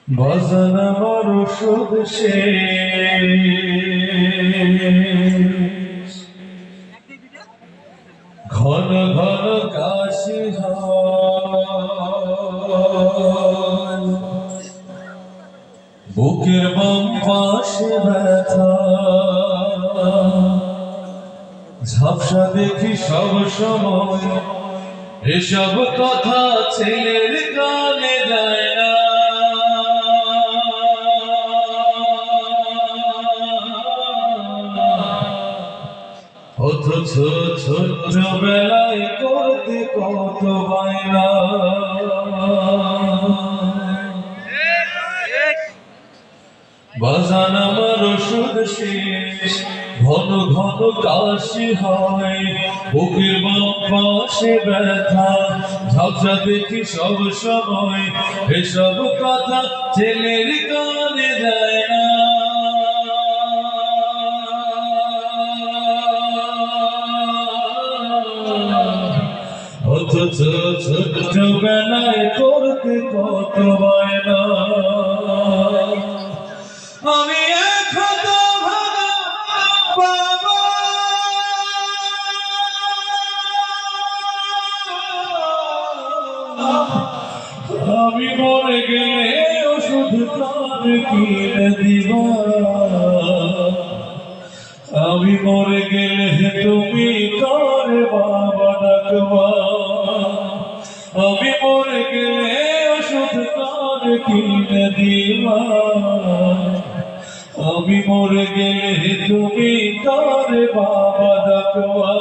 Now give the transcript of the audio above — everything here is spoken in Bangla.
বাজান আমার ওষুধ শেষ, ঘন ঘন কাশি হয়, বুকের বাম পাশে ব্যথা, ঝাপসা দেখি সব সময়, এসব কথা ছেলের কানে যায় না। অথচ ছোট্টবেলায় করতে কত বায়না, বাজান আমার ওষুধ শেষ, ঘন ঘন কাশি হয়, বুকের বাম পাশে ব্যথা, ঝাপসা দেখি সব সময়, এসব কথা ছেলের কানে যায় না। অথচ ছোট্টবেলায় করতে কত বায়না, আমি এখনো ভাঙা বাবা, আমি মরে গেলে ওষুধ কার কিনে দিবা, আমি মরে গেলে তুমি কার বাবা ডাকবা, আমি মরে গেলে ওষুধ কার কিনে দিবা, আমি মরে গেলে তুমি কার বাবা ডাকবা।